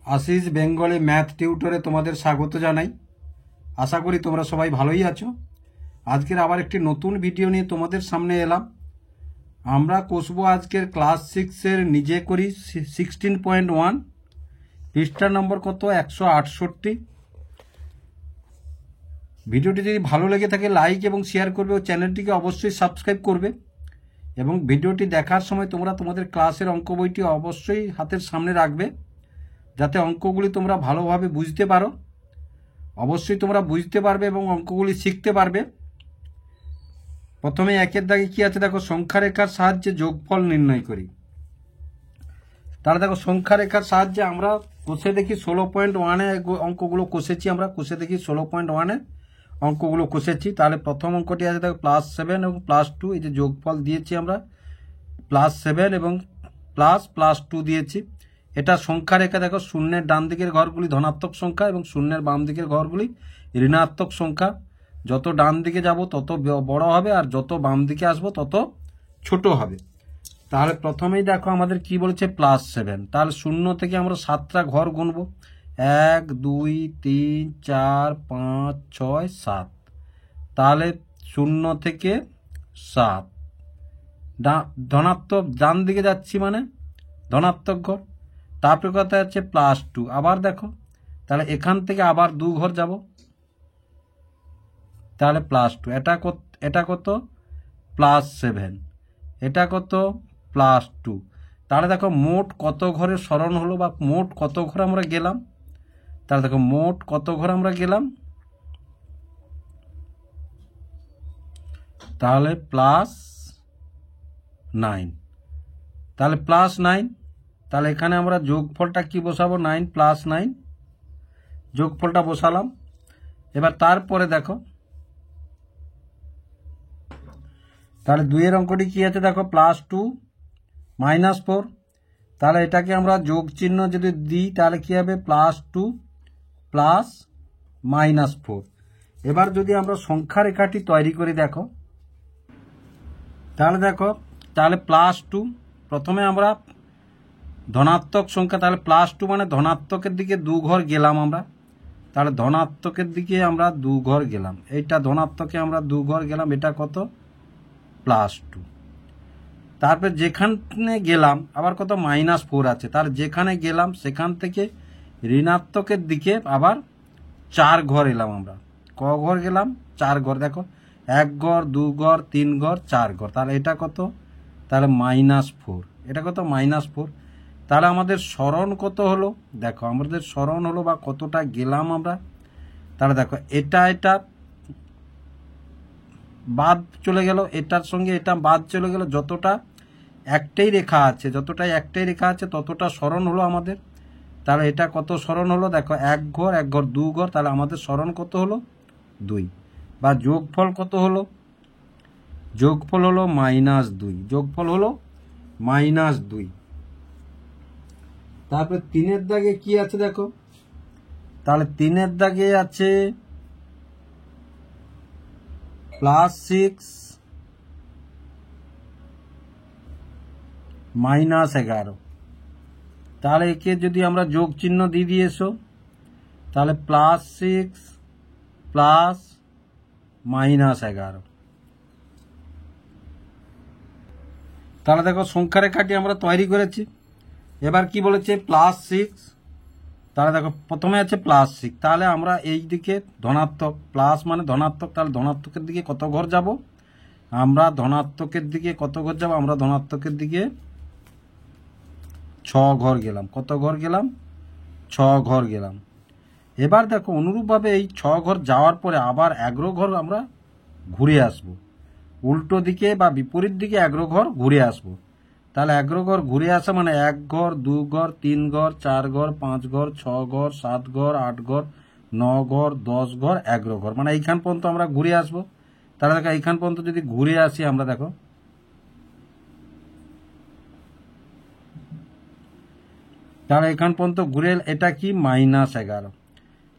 आशीष Bengali math टिউটরে তোমাদের স্বাগত জানাই। আশা করি তোমরা সবাই ভালোই আছো। আজকের আবার একটি নতুন ভিডিও নিয়ে তোমাদের সামনে এলাম। আমরা কষবো আজকের ক্লাস 6 এর নিজে করি 16.1 পৃষ্ঠা নম্বর কত 168। ভিডিওটি যদি ভালো লেগে থাকে লাইক এবং শেয়ার করবে ও চ্যানেলটিকে অবশ্যই সাবস্ক্রাইব করবে এবং ভিডিওটি দেখার সময় তোমরা তোমাদের ক্লাসের অঙ্ক বইটি অবশ্যই হাতের সামনে রাখবে যাতে অঙ্কগুলি তোমরা ভালোভাবে বুঝতে পারো। অবশ্যই তোমরা বুঝতে পারবে এবং অঙ্কগুলি শিখতে পারবে। প্রথমে একের দাগে কি আছে দেখো, সংখ্যা রেখার সাহায্যে যোগফল নির্ণয় করি। তাহলে দেখো সংখ্যা রেখার সাহায্যে আমরা কষে দেখি 16.1 এ অঙ্কগুলো কষেছি। আমরা কষে দেখি 16.1 এ অঙ্কগুলো কষেছি। তাহলে প্রথম অঙ্কটি আছে দেখো +7 এবং +2, এই যে যোগফল দিয়েছি আমরা +7 এবং +2 দিয়েছি। এটা সংখ্যা রেখা দেখো, শূন্যের ডান দিকের ঘরগুলি ধনাত্মক সংখ্যা এবং শূন্যের বাম দিকের ঘরগুলি ঋণাত্মক সংখ্যা। যত ডান দিকে যাব তত বড় হবে আর যত বাম দিকে আসবো তত ছোট হবে। তাহলে প্রথমেই দেখো আমাদের কি বলেছে +7। তাহলে শূন্য থেকে আমরা 7টা ঘর গুনব, 1 2 3 4 5 6 7। তাহলে 0 থেকে 7 ধনাত্মক ডান দিকে যাচ্ছি মানে ধনাত্মক ঘর। তারপরে কথা হচ্ছে +2। আবার দেখো তাহলে এখান থেকে আবার 2 ঘর যাব, তাহলে +2। এটা কত +7, এটা কত +2। তাহলে দেখো মোট কত ঘরের স্মরণ হলো বা মোট কত ঘর আমরা গেলাম। তাহলে দেখো মোট কত ঘর আমরা গেলাম, তাহলে +9। তাহলে +9। তাহলে এখানে আমরা যোগফলটা কি বসাবো, 9 + 9 যোগফলটা বসালাম। এবার তারপরে দেখো তাহলে 2 এর অঙ্কটি কি আছে দেখো +2 -4। তাহলে এটাকে আমরা যোগ চিহ্ন যদি দিই তাহলে কি হবে +2 + -4। এবার যদি আমরা সংখ্যা রেখাটি তৈরি করি দেখো, তাহলে দেখো তাহলে +2 প্রথমে আমরা ধনাত্মক সংখ্যা, তাহলে +2 মানে ধনাত্মকের দিকে 2 ঘর গেলাম আমরা। তাহলে ধনাত্মকের দিকে আমরা 2 ঘর গেলাম, এইটা ধনাত্মকে আমরা 2 ঘর গেলাম, এটা কত +2। তারপর যেখানে গেলাম আবার কত -4 আছে, তার যেখানে গেলাম সেখান থেকে ঋণাত্মকের দিকে আবার 4 ঘর এলাম আমরা। ক ঘর গেলাম 4 ঘর। দেখো 1 ঘর 2 ঘর 3 ঘর 4 ঘর, তাহলে এটা কত, তাহলে -4। এটা কত -4। তাহলে আমাদের স্মরণ কত হলো দেখো, আমাদের স্মরণ হলো বা কতটা গেলাম আমরা। তাহলে দেখো এটা বাদ চলে গেল, এটার সঙ্গে এটা বাদ চলে গেল, যতটা একটাই রেখা আছে ততটা স্মরণ হলো আমাদের। তাহলে এটা কত স্মরণ হলো দেখো, 1 ঘর 2 ঘর, তাহলে আমাদের স্মরণ কত হলো 2। বা যোগফল কত হলো, যোগফল হলো -2, যোগফল হলো -2। তারপরে 3 এর দাগে কি আছে দেখো, তাহলে 3 এর দাগে আছে +6 -11। তাহলে একে যদি আমরা যোগ চিহ্ন দিয়ে দিয়েছো, তাহলে +6 + -11। তাহলে দেখো সংখ্যা রেখাটি আমরা তৈরি করেছি। এবার কি বলেছে +6। তাহলে দেখো প্রথমে আছে +6, তাহলে আমরা এই দিকে ধনাত্মক, প্লাস মানে ধনাত্মক, তাহলে ধনাত্মকের দিকে কত ঘর যাব আমরা, ধনাত্মকের দিকে কত ঘর যাব আমরা, ধনাত্মকের দিকে 6 ঘর গেলাম। কত ঘর গেলাম 6 ঘর গেলাম। এবার দেখো অনুরূপভাবে এই 6 ঘর যাওয়ার পরে আবার 11 ঘর আমরা ঘুরে আসব, উল্টো দিকে বা বিপরীত দিকে 11 ঘর ঘুরে আসব। তাহলে 11 ঘর ঘুরে আসা মানে 1 ঘর 2 ঘর 3 ঘর 4 ঘর 5 ঘর 6 ঘর 7 ঘর 8 ঘর 9 ঘর 10 ঘর 11 ঘর, মানে এইখান পর্যন্ত আমরা ঘুরে আসব। তাহলে দেখো এইখান পর্যন্ত যদি ঘুরে আসি আমরা, দেখো তাহলে এখান পর্যন্ত ঘুরে, এটা কি -11।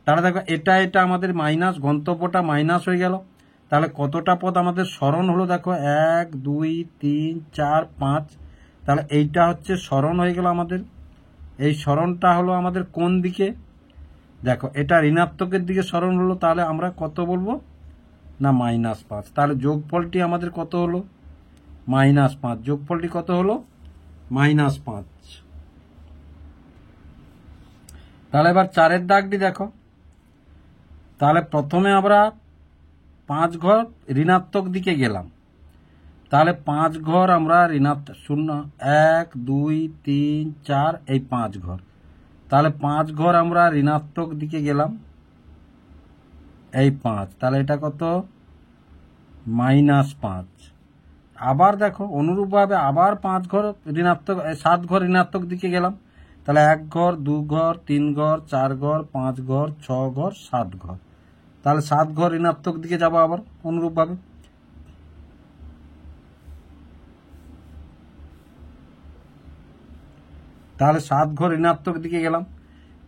তাহলে দেখো এটা আমাদের মাইনাস, গন্তব্যটা মাইনাস হয়ে গেল। তাহলে কতটা পদ আমাদের স্মরণ হলো দেখো, 1 2 3 4 5। তাহলে এইটা হচ্ছে স্মরণ হয়ে গেল আমাদের। এই সরণটা হলো আমাদের কোন দিকে? দেখো এটা ঋণাত্মকের দিকে সরণ হলো, তাহলে আমরা কত বলবো না -5। তাহলে যোগফলটি আমাদের কত হলো? -5। যোগফলটি কত হলো? -5। তাহলে এবার 4-এর দাগটি দেখো। তাহলে প্রথমে আমরা 5 ঘর ঋণাত্মক দিকে গেলাম, তাহলে 5 ঘর আমরা ঋণাত্মক 0 1 2 3 4 এই 5 ঘর, তাহলে 5 ঘর আমরা ঋণাত্মক দিকে গেলাম, এই 5, তাহলে এটা কত? -5। আবার দেখো অনুরূপভাবে আবার 5 ঘর ঋণাত্মক 7 ঘর ঋণাত্মক দিকে গেলাম, তাহলে 1 ঘর 2 ঘর 3 ঘর 4 ঘর 5 ঘর 6 ঘর 7 ঘর, তাহলে 7 ঘর ঋণাত্মক দিকে যাব আবার অনুরূপভাবে। তাহলে 7 ঘর ঋণাত্মক দিকে গেলাম,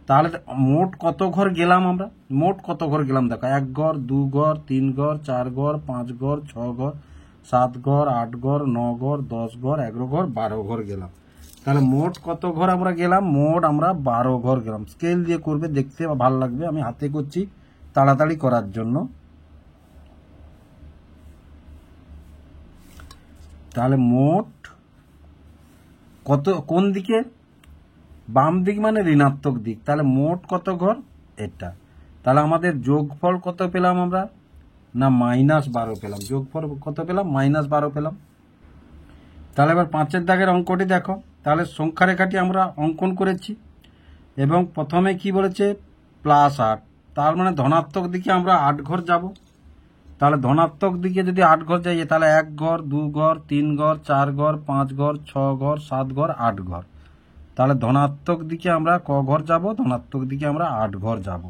তাহলে মোট কত ঘর গেলাম আমরা? মোট কত ঘর গেলাম দেখো, 1 ঘর 2 ঘর 3 ঘর 4 ঘর 5 ঘর 6 ঘর 7 ঘর 8 ঘর 9 ঘর 10 ঘর 11 ঘর 12 ঘর গেলাম। তাহলে মোট কত ঘর আমরা গেলাম? মোট আমরা 12 ঘর গেলাম। স্কেল দিয়ে করবে, দেখতে ভালো লাগবে, আমি হাতে করছি তাড়াতাড়ি করার জন্য। তাহলে মোট কত কোন দিকে? বাম দিক মানে ঋণাত্মক দিক। তাহলে মোট কত ঘর? এটা। তাহলে আমাদের যোগফল কত পেলাম আমরা? না -12 পেলাম। যোগফল কত পেলাম? -12 পেলাম। তাহলে এবার 5-এর দাগের অঙ্কটি দেখো। তাহলে সংখ্যা রেখাটি আমরা অঙ্কন করেছি এবং প্রথমে কি বলেছে? +8, তার মানে ধনাত্মক দিকে আমরা 8 ঘর যাব। তাহলে ধনাত্মক দিকে যদি 8 ঘর যাই, তাহলে 1 ঘর 2 ঘর 3 ঘর 4 ঘর 5 ঘর 6 ঘর 7 ঘর 8 ঘর। তাহলে ধনাত্মক দিকে আমরা ক ঘর যাব? ধনাত্মক দিকে আমরা 8 ঘর যাব।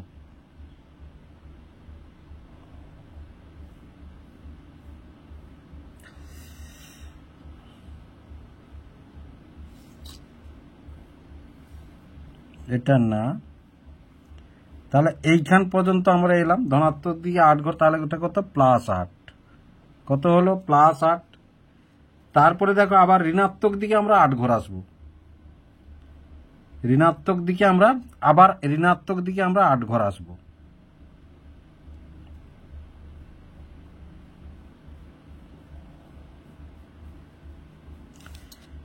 এটা না, তাহলে এইখান পর্যন্ত আমরা এলাম, ধনাত্মক দিকে 8 ঘর, তাহলে ওটা কত? +8। কত হলো? +8। তারপরে দেখো আবার ঋণাত্মক দিকে আমরা 8 ঘর আসবো। ঋণাত্মক দিকে আমরা আবার 8 ঘর আসবো।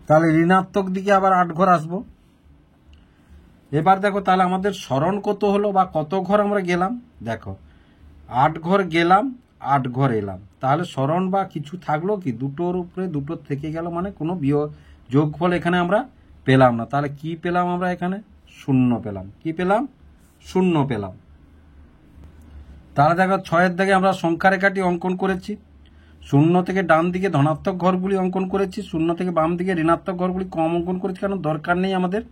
তাহলে ঋণাত্মক দিকে আবার 8 ঘর আসবো। এবার দেখো তাহলে আমাদের সরণ কত হলো বা কত ঘর আমরা গেলাম? দেখো 8 ঘর গেলাম, 8 ঘর এলাম, তাহলে সরণ বা কিছু থাকলো কি? দুটোর উপরে দুটো থেকে গেল, মানে কোনো যোগফল এখানে আমরা পেলাম না। তাহলে কি পেলাম আমরা? এখানে 0 পেলাম। কি পেলাম? 0 পেলাম। তাহলে দেখো 6-এর দাগে আমরা সংখ্যা রেখাটি অঙ্কন করেছি। 0 থেকে ডান দিকে ধনাত্মক ঘরগুলি অঙ্কন করেছি, 0 থেকে বাম দিকে ঋণাত্মক ঘরগুলি কম অঙ্কন করেছি, কারণ দরকার নেই আমাদের,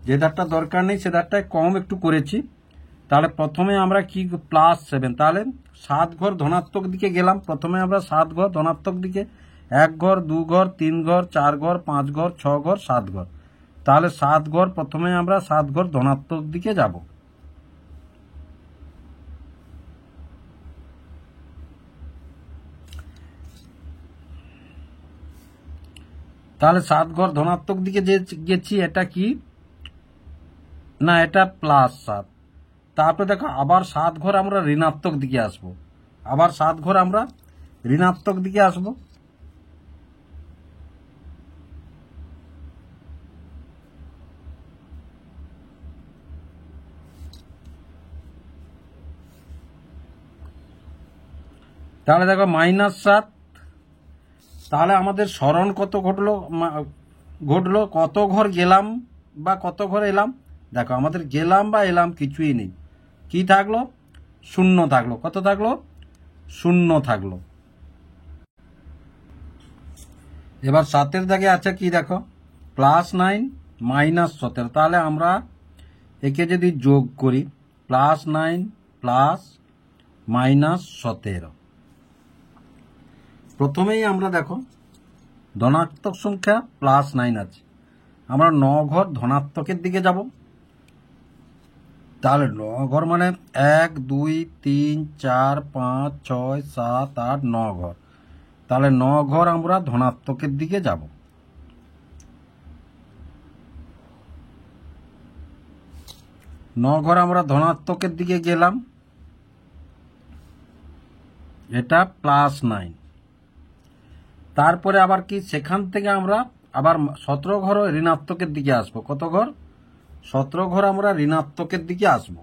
যে ধারটা দরকার নেই সে ধারটায় কম একটু করেছি। তাহলে প্রথমে আমরা কি? +7, তাহলে 7 ঘর ধনাত্মক দিকে গেলাম। প্রথমে আমরা 7 ঘর ধনাত্মক দিকে, 1 ঘর 2 ঘর 3 ঘর 4 ঘর 5 ঘর 6 ঘর 7 ঘর, তাহলে 7 ঘর প্রথমে আমরা 7 ঘর ধনাত্মক দিকে যাব। তাহলে 7 ঘর ধনাত্মক দিকে যে গেছি, এটা কি না? এটা +7। তারপরে দেখো আবার 7 ঘর আমরা ঋণাত্মক দিকে আসব। আবার 7 ঘর আমরা ঋণাত্মক দিকে আসব। তাহলে দেখো -7। তাহলে আমাদের সরণ কত ঘটলো? কত ঘর গেলাম বা কত ঘর এলাম? দেখো আমাদের গেলাম বা এলাম কিছুই নেই। কি থাকলো? 0 থাকলো। কত থাকলো? 0 থাকলো। এবার 7-এর দাগে আছে কি দেখো? +9 -17। তাহলে আমরা একে যদি যোগ করি, +9 +-17, প্রথমেই আমরা দেখো ধনাত্মক সংখ্যা +9 আছে, আমরা 9 ঘর ধনাত্মকের দিকে যাব। তাহলে 9 ঘর মানে 1 2 3 4 5 6 7 8 9 ঘর, তাহলে 9 ঘর আমরা ধনাত্মকের দিকে যাব। 9 ঘর আমরা ধনাত্মকের দিকে গেলাম, এটা +9। তারপরে আবার কি সেখান থেকে আমরা আবার 17 ঘর ঋণাত্মকের দিকে আসবো। কত ঘর? 17 ঘর আমরা ঋণাত্মকের দিকে আসবো।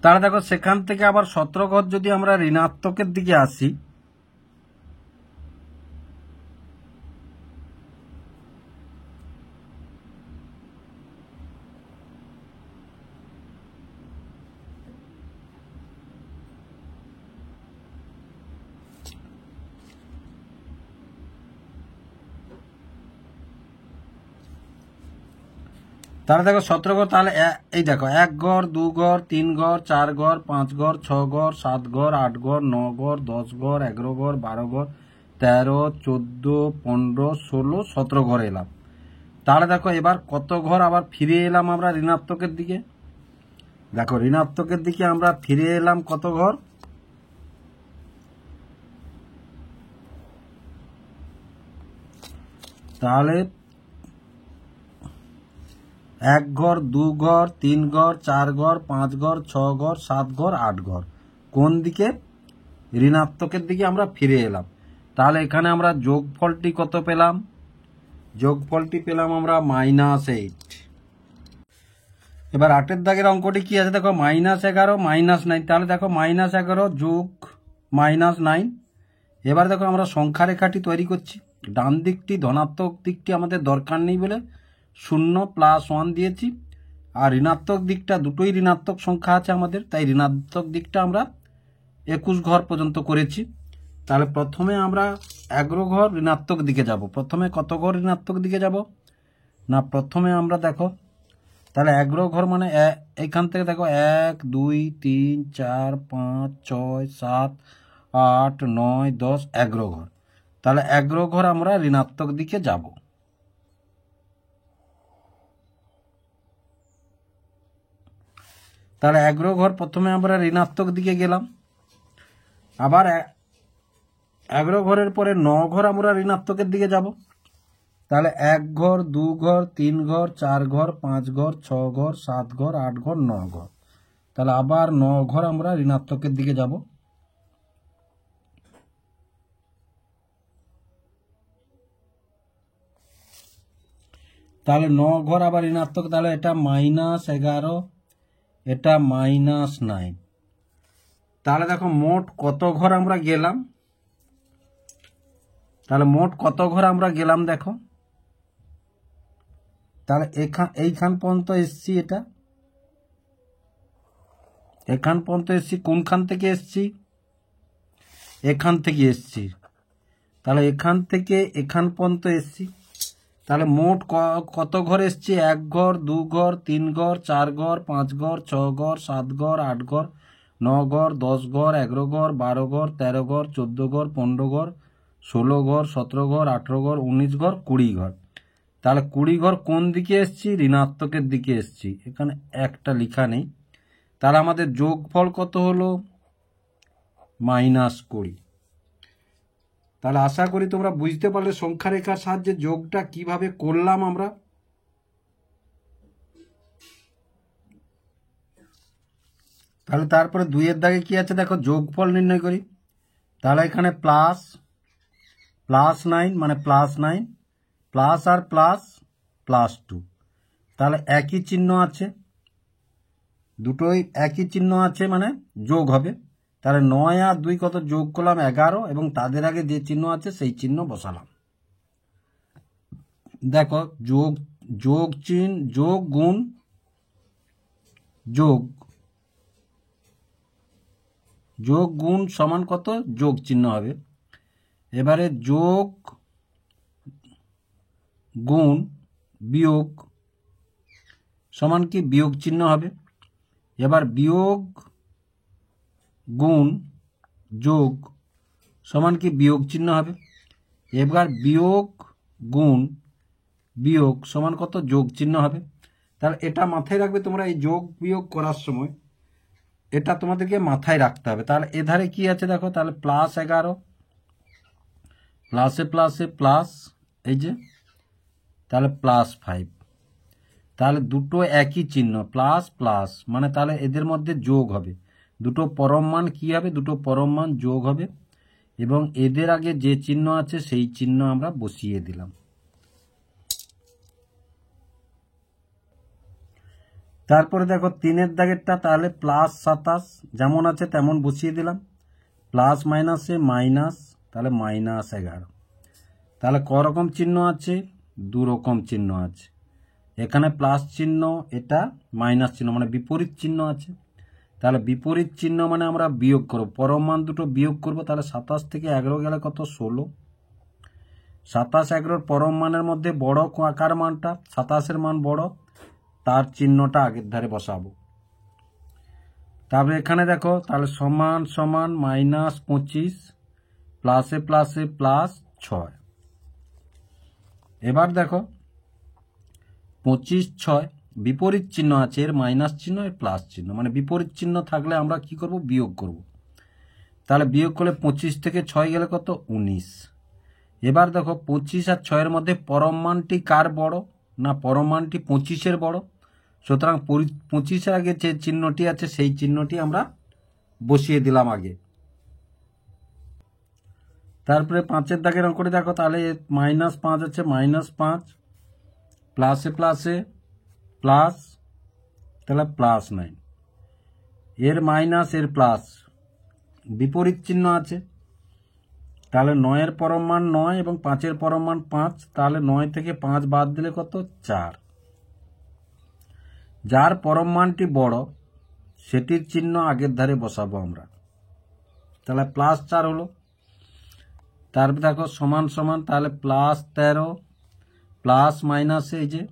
তাহলে দেখো সেখান থেকে আবার 17 ঘর যদি আমরা ঋণাত্মকের দিকে আসি, তাহলে দেখো 17 ঘর, তাহলে এই দেখো 1 ঘর 2 ঘর 3 ঘর 4 ঘর 5 ঘর 6 ঘর 7 ঘর 8 ঘর 9 ঘর 10 ঘর 11 ঘর 12 ঘর 13 14 15 16 17 ঘর এলাম। তাহলে দেখো এবার কত ঘর আবার ফিরে এলাম আমরা ঋণাত্মকের দিকে। দেখো ঋণাত্মকের দিকে আমরা ফিরে এলাম কত ঘর? তাহলে 1 ঘর 2 ঘর 3 ঘর 4 ঘর 5 ঘর 6 ঘর 7 ঘর 8 ঘর কোন দিকে? ঋণাত্মকের দিকে আমরা ফিরে এলাম। তাহলে এখানে আমরা যোগফলটি কত পেলাম? যোগফলটি পেলাম আমরা -8। এবার 8 দাগের অঙ্কটি কি আছে দেখো, -11 -9। তাহলে দেখো -11 যোগ -9। এবার দেখো আমরা সংখ্যা রেখাটি তৈরি করছি। ডান দিকটি ধনাত্মক দিকটি আমাদের দরকার নেই বলে 0 +1 দিয়েছি, আর ঋণাত্মক দিকটা দুটোই ঋণাত্মক সংখ্যা আছে আমাদের, তাই ঋণাত্মক দিকটা আমরা 21 ঘর পর্যন্ত করেছি। তাহলে প্রথমে আমরা 11 ঘর ঋণাত্মক দিকে যাব। প্রথমে কত ঘর ঋণাত্মক দিকে যাব না, প্রথমে আমরা দেখো তাহলে 11 ঘর মানে এইখান থেকে দেখো 1 2 3 4 5 6 7 8 9 10 11 ঘর। তাহলে 11 ঘর আমরা ঋণাত্মক দিকে যাব। তাহলে 11 ঘর প্রথমে আমরা ঋণাত্মক দিকে গেলাম, আবার 11 ঘরের পরে 9 ঘর আমরা ঋণাত্মকের দিকে যাব। তাহলে 1 ঘর 2 ঘর 3 ঘর 4 ঘর 5 ঘর 6 ঘর 7 ঘর 8 ঘর 9 ঘর। তাহলে আবার 9 ঘর আমরা ঋণাত্মকের দিকে যাব। তাহলে 9 ঘর আবার ঋণাত্মক, তাহলে এটা -11 এটা -9। তাহলে দেখো মোট কত ঘর আমরা গেলাম, তাহলে মোট কত ঘর আমরা গেলাম দেখো। তাহলে এইখান পর্যন্ত এসছি, এটা এখান পর্যন্ত এসছি। কোনখান থেকে এসছি? এখান থেকে এসছি। তাহলে এখান থেকে এখান পর্যন্ত এসছি। তাহলে মোট কত ঘর এসছি? 1 ঘর 2 ঘর 3 ঘর 4 ঘর 5 ঘর 6 ঘর 7 ঘর 8 ঘর 9 ঘর 10 ঘর 11 ঘর 12 ঘর 13 ঘর 14 ঘর 15 ঘর 16 ঘর 17 ঘর 18 ঘর 19 ঘর 20 ঘর। তাহলে 20 ঘর কোন দিকে এসছি? ঋণাত্মকের দিকে এসছি। এখানে একটা লেখা নেই। তাহলে আমাদের যোগফল কত হলো? -20। তাহলে আশা করি তোমরা বুঝতে পারলে সংখ্যা রেখার সাহায্যে যোগটা কিভাবে করলাম আমরা। তাহলে তারপরে 2-এর দাগে কি আছে দেখো, যোগফল নির্ণয় করি। তাহলে এখানে +9 মানে +9 প্লাস আর প্লাস +2, তাহলে একই চিহ্ন আছে, দুটোই একই চিহ্ন আছে মানে যোগ হবে। তাহলে 9 আর 2 কত যোগ করলাম? 11, এবং তাদের আগে যে চিহ্ন আছে সেই চিহ্ন বসালাম। দেখো যোগ যোগ চিহ্ন যোগ গুণ যোগ, যোগ গুণ সমান কত? যোগ চিহ্ন হবে। এবারে যোগ গুণ বিয়োগ সমান কি? বিয়োগ চিহ্ন হবে। এবার বিয়োগ গুণ যোগ সমান কি? বিয়োগ চিহ্ন হবে। এবার বিয়োগ গুণ বিয়োগ সমান কত? যোগ চিহ্ন হবে। তাহলে এটা মাথায় রাখবে তোমরা, এই যোগ বিয়োগ করার সময় এটা তোমাদেরকে মাথায় রাখতে হবে। তাহলে এধারে কি আছে দেখো, তাহলে +11 প্লাসে প্লাসে প্লাস, এই যে তাহলে +5। তাহলে দুটো একই চিহ্ন প্লাস প্লাস, মানে তাহলে এদের মধ্যে যোগ হবে, দুটো পরম মান কি হবে, দুটো পরম মান যোগ হবে, এবং এদের আগে যে চিহ্ন আছে সেই চিহ্ন আমরা বসিয়ে দিলাম। তারপরে দেখো 3-এর দাগেরটা, তাহলে +27 যেমন আছে তেমন বসিয়ে দিলাম, প্লাস মাইনাসে মাইনাস, তাহলে -11। তাহলে ক রকম চিহ্ন আছে, দু রকম চিহ্ন আছে, এখানে প্লাস চিহ্ন, এটা মাইনাস চিহ্ন, মানে বিপরীত চিহ্ন আছে। তাহলে বিপরীত চিহ্ন মানে আমরা বিয়োগ করব, পরম মান দুটো বিয়োগ করব। তাহলে 27 থেকে 11 গেলে কত, 16। 27 11 পরম মানের মধ্যে বড় আকার মানটা, 27-এর মান বড়, তার চিহ্নটা আগের ধারে বসাবো। তারপরে এখানে দেখো, তাহলে সমান সমান -25 প্লাসে প্লাসে +6। এবার দেখো 25 6 বিপরীত চিহ্ন আছে, এর মাইনাস চিহ্ন, এর প্লাস চিহ্ন, মানে বিপরীত চিহ্ন থাকলে আমরা কি করব, বিয়োগ করব। তাহলে বিয়োগ করলে 25 থেকে 6 গেলে কত, 19। এবার দেখো 25 আর 6-এর মধ্যে পরম মানটি কার বড়, না পরম মানটি 25-এর বড়, সুতরাং 25-এর আগে যে চিহ্নটি আছে সেই চিহ্নটি আমরা বসিয়ে দিলাম আগে। তারপরে 5-এর দাগের অঙ্কটি দেখো, তাহলে -5 আছে, -5 প্লাসে প্লাসে প্লাস, তাহলে +9, এর মাইনাস এর প্লাস, বিপরীত চিহ্ন আছে। তাহলে 9-এর পরম মান 9 এবং 5-এর পরম মান 5, তাহলে 9 থেকে 5 বাদ দিলে কত, 4। যার পরম মানটি বড় সেটির চিহ্ন আগের ধারে বসাবো আমরা, তাহলে +4 হলো। তারপর দেখো সমান সমান, তাহলে +13 প্লাস মাইনাসে, এই যে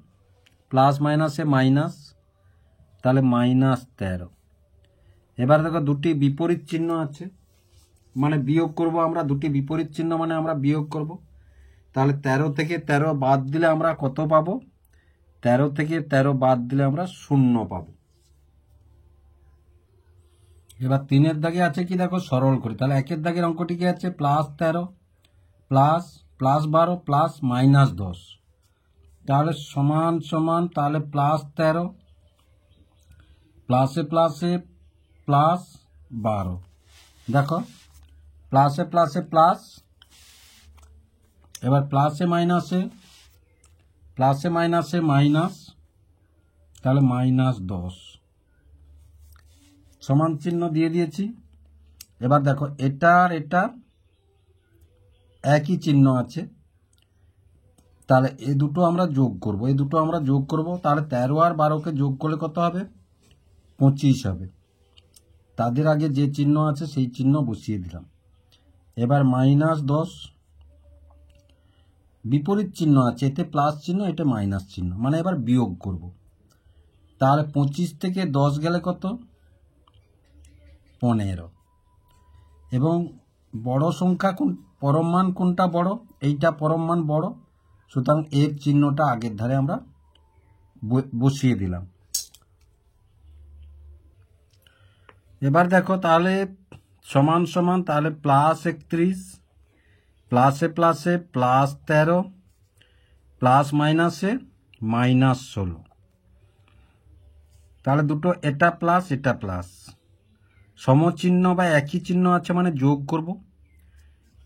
প্লাস মাইনাসে মাইনাস, তাহলে -13। এবার দেখো দুটি বিপরীত চিহ্ন আছে, মানে বিয়োগ করব আমরা, দুটি বিপরীত চিহ্ন মানে আমরা বিয়োগ করব। তাহলে 13 থেকে 13 বাদ দিলে আমরা কত পাবো, 13 থেকে 13 বাদ দিলে আমরা 0 পাবো। এবার 3-এর দাগে আছে কি দেখো, সরল করি। তাহলে 1-এর দাগের অঙ্কটি কি আছে, +13 প্লাস +12 প্লাস -10, তাহলে সমান সমান, তাহলে +13 প্লাসে প্লাসে +12, দেখো প্লাসে প্লাসে প্লাস, এবার প্লাসে মাইনাসে মাইনাস, তাহলে -10, সমান চিহ্ন দিয়ে দিয়েছি। এবার দেখো এটার এটা একই চিহ্ন আছে, তাহলে এই দুটো আমরা যোগ করব, তাহলে 13 আর 12-কে যোগ করলে কত হবে, 25 হবে। তাদের আগে যে চিহ্ন আছে সেই চিহ্ন বসিয়ে দিলাম। এবার -10, বিপরীত চিহ্ন আছে, এতে প্লাস চিহ্ন, এটা মাইনাস চিহ্ন, মানে এবার বিয়োগ করব। তাহলে 25 থেকে 10 গেলে কত, 15। এবং বড় সংখ্যা কোন, পরম মান কোনটা বড়, এইটা পরম মান বড়, সুতরাং এর চিহ্নটা আগের ধারে আমরা বসিয়ে দিলাম। এবার দেখো তাহলে সমান সমান, তাহলে +31 প্লাসে প্লাসে +13 প্লাস মাইনাসে -16, তাহলে দুটো এটা প্লাস এটা প্লাস, সমচিহ্ন বা একই চিহ্ন আছে মানে যোগ করব।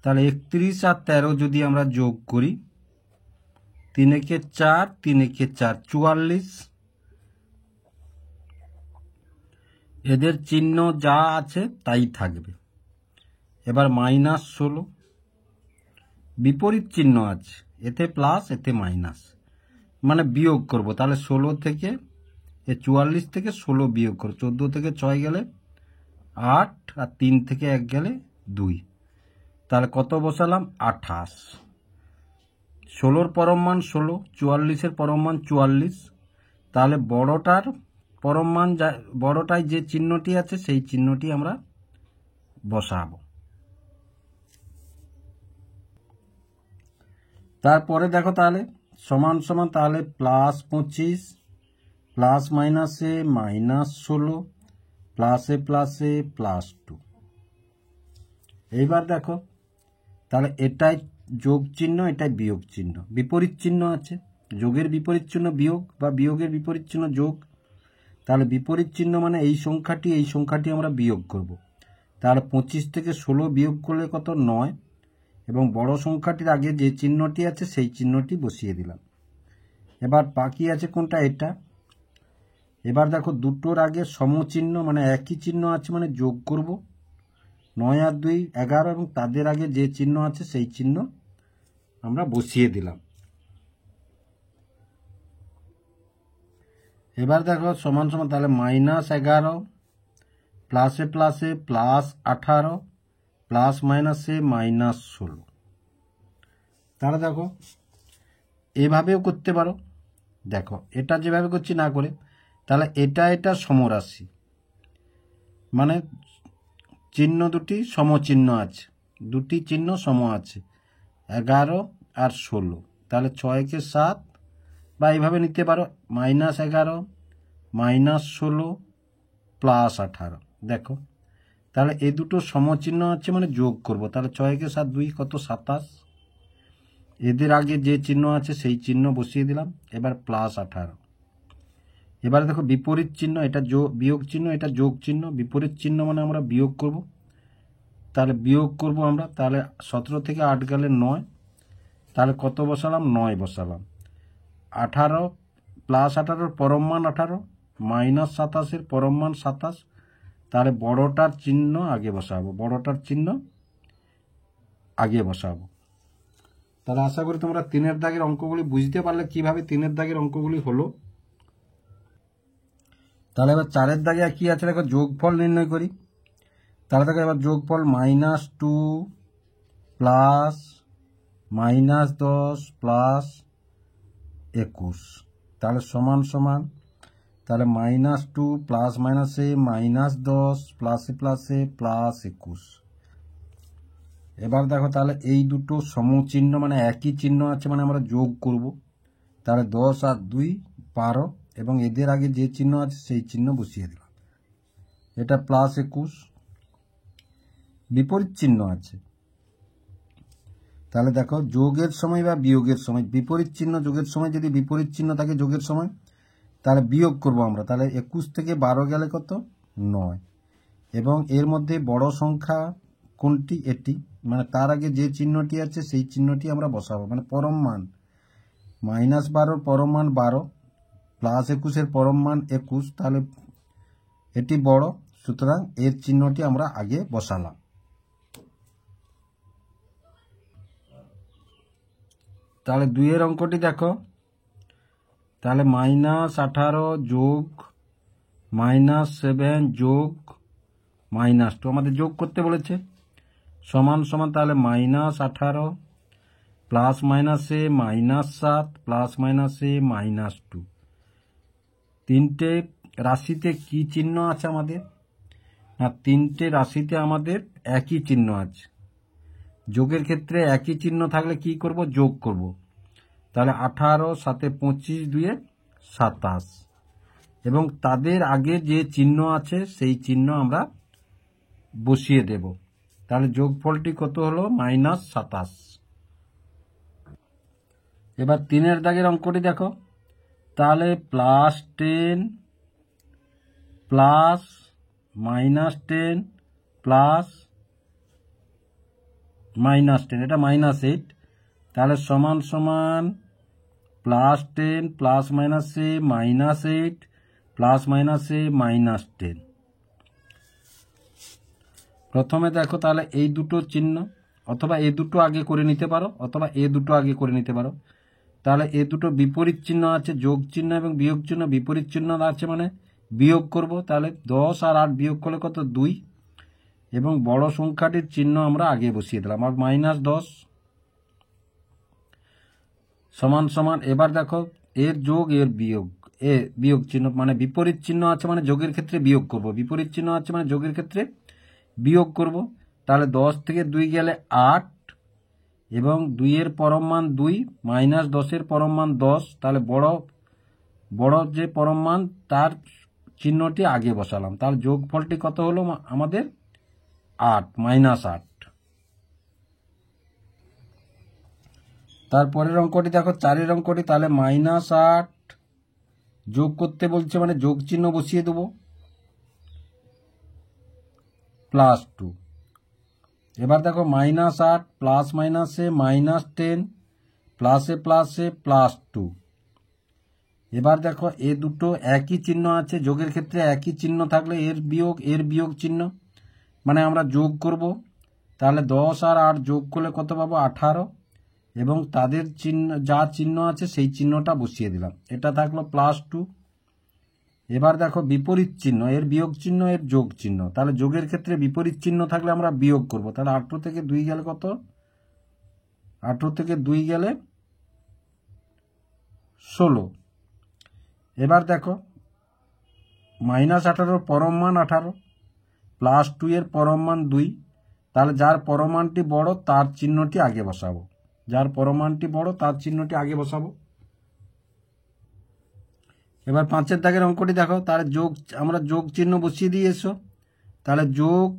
তাহলে 31 আর 13 যদি আমরা যোগ করি, 3 একে 4 3 একে 4 44, এদের চিহ্ন যা আছে তাই থাকবে। এবার -16, বিপরীত চিহ্ন আছে, এতে প্লাস এতে মাইনাস, মানে বিয়োগ করব। তাহলে 16 থেকে 44 থেকে 16 বিয়োগ করব, 14 থেকে 6 গেলে 8 আর 3 থেকে 1 গেলে 2, তাহলে কত বসালাম, 28। 16-র পরম মান 16, 44-এর পরম মান 44, তাহলে বড়টার পরম মান, বড়টায় যে চিহ্নটি আছে সেই চিহ্নটি আমরা বসাবো। তারপরে দেখো তাহলে সমান সমান, তাহলে +25 প্লাস মাইনাসে -16 প্লাসে প্লাসে +2। এইবার দেখো তাহলে এটাই যোগ চিহ্ন, এটাই বিয়োগ চিহ্ন, বিপরীত চিহ্ন আছে, যোগের বিপরীত চিহ্ন বিয়োগ বা বিয়োগের বিপরীত চিহ্ন যোগ। তাহলে বিপরীত চিহ্ন মানে এই সংখ্যাটি আমরা বিয়োগ করব। তাহলে 25 থেকে 16 বিয়োগ করলে কত? 9। এবং বড় সংখ্যাটির আগে যে চিহ্নটি আছে সেই চিহ্নটি বসিয়ে দিলাম। এবার বাকি আছে কোনটা? এটা। এবার দেখো দুটোর আগে সমচিহ্ন মানে একই চিহ্ন আছে মানে যোগ করব। 9 আর 2 11 এবং তাদের আগে যে চিহ্ন আছে সেই চিহ্ন আমরা বসিয়ে দিলাম। এবার দেখো সমান সমান, তাহলে -11 প্লাসে প্লাসে +18 প্লাস মাইনাসে -16। তাহলে দেখো এভাবেও করতে পারো। দেখো এটা যেভাবে করছি না করে, তাহলে এটা সমরাশি মানে চিহ্ন দুটি সমচিহ্ন আছে, দুটি চিহ্ন সম আছে, 11 আর 16। তাহলে 6 কে 7 বা এইভাবে নিতে পারো, -11 -16 +18। দেখো তাহলে এই দুটো সমচিহ্ন আছে মানে যোগ করব। তাহলে 6 কে 7 2 কত? 27। এদের আগে যে চিহ্ন আছে সেই চিহ্ন বসিয়ে দিলাম। এবার +18। এবারে দেখো বিপরীত চিহ্ন, এটা বিয়োগ চিহ্ন, এটা যোগ চিহ্ন। বিপরীত চিহ্ন মানে আমরা বিয়োগ করব। তাহলে বিয়োগ করব আমরা। তাহলে 17 থেকে 8 গেলে 9। তাহলে কত বসালাম? 9 বসালাম। 18 +18 পরম মান 18 -27 পরম মান 27। তাহলে বড়টার চিহ্ন আগে বসাবো, বড়টার চিহ্ন আগে বসাবো। তাহলে আশা করি তোমরা 3-এর দাগের অঙ্কগুলি বুঝতে পারলে কিভাবে 3-এর দাগের অঙ্কগুলি হলো। তাহলে এবার 4-এর দাগে কি আছে দেখো, যোগফল নির্ণয় করি। তাহলে দেখো এবার যোগফল -2 প্লাস -10 প্লাস 21। তাহলে সমান সমান, তাহলে -2 প্লাস মাইনাসে -10 প্লাসে প্লাসে +21। এবার দেখো তাহলে এই দুটো সমচিহ্ন মানে একই চিহ্ন আছে মানে আমরা যোগ করব। তাহলে 10 আর 2 12 এবং এদের আগে যে চিহ্ন আছে সেই চিহ্ন বসিয়ে দিলাম। এটা +21। বিপরীত চিহ্ন আছে, তাহলে দেখো যোগের সময় বা বিয়োগের সময়, বিপরীত চিহ্ন যোগের সময় যদি বিপরীত চিহ্ন থাকে যোগের সময়, তাহলে বিয়োগ করব আমরা। তাহলে 21 থেকে 12 গেলে কত? 9। এবং এর মধ্যে বড় সংখ্যা কোনটি? এটি, মানে তার আগে যে চিহ্নটি আছে সেই চিহ্নটি আমরা বসাবো, মানে পরম মান। -12 পরম মান 12 +21 পরম মান 21। তাহলে এটি বড়, সুতরাং এর চিহ্নটি আমরা আগে বসালাম। তাহলে 2-এর অঙ্কটি দেখো, তাহলে -18 যোগ -7 যোগ -2 আমাদের যোগ করতে বলেছে। সমান সমান, তাহলে -18 প্লাস মাইনাসে -7 প্লাস মাইনাসে -2। তিনটে রাশিতে কি চিহ্ন আছে আমাদের? না, তিনটে রাশিতে আমাদের একই চিহ্ন আছে। যোগের ক্ষেত্রে একই চিহ্ন থাকলে কি করব? যোগ করব। তাহলে 18 সাথে 25 2 27 এবং তাদের আগে যে চিহ্ন আছে সেই চিহ্ন আমরা বসিয়ে দেব। তাহলে যোগফলটি কত হলো? -27। এবার 3-এর দাগের অঙ্কটি দেখো, তাহলে +10 প্লাস -10 প্লাস -10, এটা -8। তাহলে সমান সমান +10 প্লাস মাইনাসে -8 প্লাস মাইনাসে -10। প্রথমে দেখো তাহলে এই দুটো চিহ্ন, অথবা এ দুটো আগে করে নিতে পারো অথবা এ দুটো আগে করে নিতে পারো। তাহলে এ দুটো বিপরীত চিহ্ন আছে, যোগ চিহ্ন এবং বিয়োগ চিহ্ন। বিপরীত চিহ্ন আছে মানে বিয়োগ করব। তাহলে 10 আর 8 বিয়োগ করলে কত? 2 এবং বড় সংখ্যাটির চিহ্ন আমরা আগে বসিয়ে দিলাম, আর -10 সমান সমান। এবার দেখো এর যোগ এর বিয়োগ, এ বিয়োগ চিহ্ন মানে বিপরীত চিহ্ন আছে মানে যোগের ক্ষেত্রে বিয়োগ করব, বিপরীত চিহ্ন আছে মানে যোগের ক্ষেত্রে বিয়োগ করব। তাহলে 10 থেকে 2 গেলে 8 এবং 2-এর পরম মান 2 -10-এর পরম মান 10। তাহলে বড় যে পরম মান তার চিহ্নটি আগে বসালাম। তাহলে যোগফলটি কত হলো আমাদের? 8 -8। তারপরের অঙ্কটি দেখো 4 অঙ্কটি, তাহলে -8 যোগ করতে বলছে মানে যোগ চিহ্ন বসিয়ে দেবো, +2। এবার দেখো -8 প্লাস মাইনাসে -10 প্লাসে প্লাসে +2। এবার দেখো এ দুটো একই চিহ্ন আছে, যোগের ক্ষেত্রে একই চিহ্ন থাকলে এর বিয়োগ চিহ্ন, মানে আমরা যোগ করব। তাহলে 10 আর 8 যোগ করলে কত পাবো? 18। এবং তাদের চিহ্ন যা চিহ্ন আছে সেই চিহ্নটা বসিয়ে দিলাম, এটা থাকলো +2। এবার দেখো বিপরীত চিহ্ন, এর বিয়োগ চিহ্ন এর যোগ চিহ্ন, তাহলে যোগের ক্ষেত্রে বিপরীত চিহ্ন থাকলে আমরা বিয়োগ করব। তাহলে 18 থেকে 2 গেলে কত? 18 থেকে 2 গেলে 16। এবার দেখো -18 পরম মান 18, +2 এর পরম মান 2, তাহলে যার পরমাণটি বড় তার চিহ্নটি আগে বসাবো, যার পরমাণটি বড় তার চিহ্নটি আগে বসাবো। এবার 5 দাগের অঙ্কটি দেখো, তাহলে আমরা যোগ চিহ্ন বসিয়ে দিয়ে এসো। তাহলে যোগ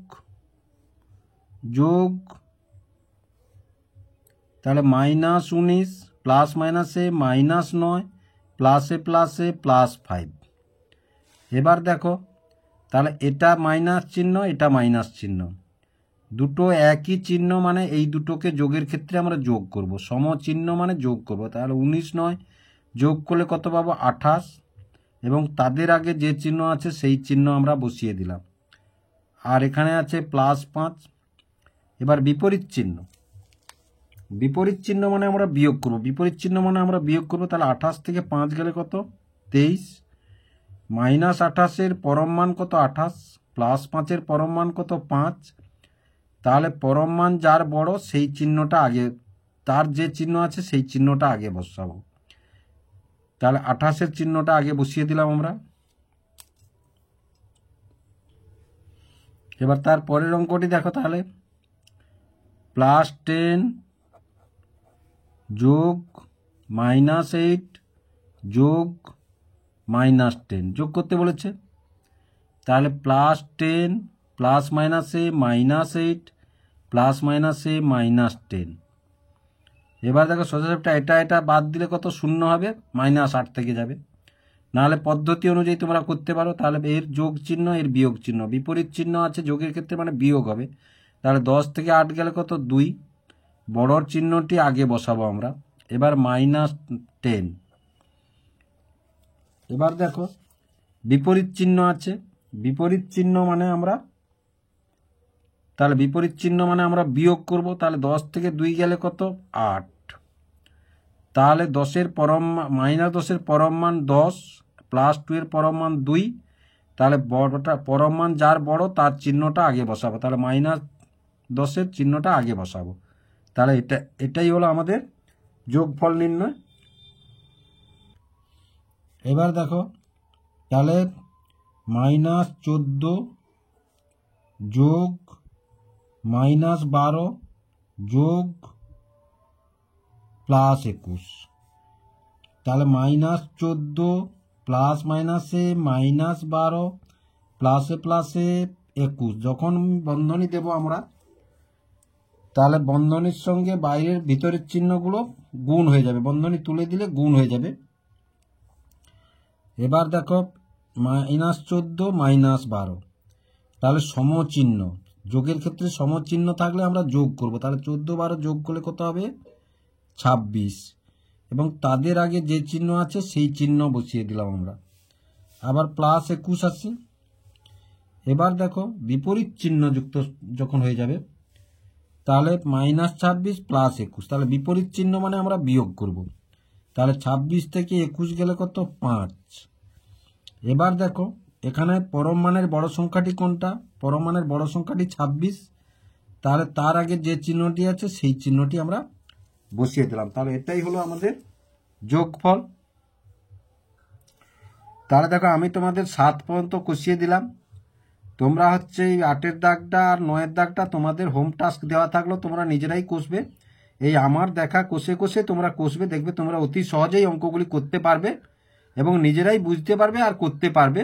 তাহলে -19 প্লাস মাইনাসে -9 প্লাসে প্লাসে +5। এবার দেখো তাহলে এটা মাইনাস চিহ্ন, এটা মাইনাস চিহ্ন, দুটো একই চিহ্ন, মানে এই দুটোকে যোগের ক্ষেত্রে আমরা যোগ করব, সম চিহ্ন মানে যোগ করব। তাহলে 19 যোগ করলে কত পাবো? 28। এবং তাদের আগে যে চিহ্ন আছে সেই চিহ্ন আমরা বসিয়ে দিলাম, আর এখানে আছে +5। এবার বিপরীত চিহ্ন মানে আমরা বিয়োগ করব, তাহলে 28 থেকে 5 গেলে কত? 23। -28 এর পরম মান কত? 28, +5 এর পরম মান কত? 5। তাহলে পরম মান যার বড় সেই চিহ্নটা আগে, তার যে চিহ্ন আছে সেই চিহ্নটা আগে বসাবো। তাহলে 28 চিহ্নটা আগে বসিয়ে দিলাম আমরা। এবার তার পরের অঙ্কটি দেখো, তাহলে +10 যোগ -8 যোগ -10 যোগ করতে বলেছে। তাহলে +10 প্লাস মাইনাসে -8 প্লাস মাইনাসে -10। এবার দেখো সোজাসাপটা এটা বাদ দিলে কত? 0 হবে, -8 থেকে যাবে। নাহলে পদ্ধতি অনুযায়ী তোমরা করতে পারো। তাহলে এর যোগ চিহ্ন এর বিয়োগ চিহ্ন, বিপরীত চিহ্ন আছে যোগের ক্ষেত্রে মানে বিয়োগ হবে। তাহলে 10 থেকে 8 গেলে কত? 2, বড়র চিহ্নটি আগে বসাবো আমরা। এবার -10। এবার দেখো বিপরীত চিহ্ন আছে, বিপরীত চিহ্ন মানে আমরা বিয়োগ করব। তাহলে 10 থেকে 2 গেলে কত? 8। তাহলে -10 এর পরম মান 10, +2 এর পরম মান 2, তাহলে পরম মান যার বড় তার চিহ্নটা আগে বসাবো। তাহলে -10 এর চিহ্নটা আগে বসাবো। তাহলে এটাই হলো আমাদের যোগফল নির্ণয়। এবার দেখো তাহলে -14 যোগ -12 যোগ +21, তাহলে -14 প্লাস মাইনাসে -12 প্লাসে প্লাসে 21। যখন বন্ধনী দেব আমরা, তাহলে বন্ধনীর সঙ্গে বাইরের ভিতরের চিহ্নগুলো গুণ হয়ে যাবে, বন্ধনী তুলে দিলে গুণ হয়ে যাবে। এবার দেখো -14 -12, তাহলে সমচিহ্ন, যোগের ক্ষেত্রে সমচিহ্ন থাকলে আমরা যোগ করব। তাহলে 14 12 যোগ করলে কত হবে? 26। এবং তাদের আগে যে চিহ্ন আছে সেই চিহ্ন বসিয়ে দিলাম আমরা। আবার +21 আছে। এবার দেখো বিপরীত চিহ্ন যুক্ত যখন হয়ে যাবে, তাহলে -26 +21, তাহলে বিপরীত চিহ্ন মানে আমরা বিয়োগ করব। তাহলে 26 থেকে 21 গেলে কত? 5। এবার দেখো এখানে পরম মানের বড় সংখ্যাটি কোনটা? পরম মানের বড় সংখ্যাটি 26, তাহলে তার আগে যে চিহ্নটি আছে সেই চিহ্নটি আমরা বসিয়ে দিলাম। তাহলে এটাই হলো আমাদের যোগফল। তাহলে দেখো আমি তোমাদের 7 পর্যন্ত কষিয়ে দিলাম। তোমরা হচ্ছে এই 8 দাগটা আর 9 দাগটা তোমাদের হোম টাস্ক দেওয়া থাকলো, তোমরা নিজেরাই কষবে। এই আমার দেখা কষে কষে তোমরা কষবে, দেখবে তোমরা অতি সহজেই অঙ্কগুলি করতে পারবে এবং নিজেরাই বুঝতে পারবে আর করতে পারবে।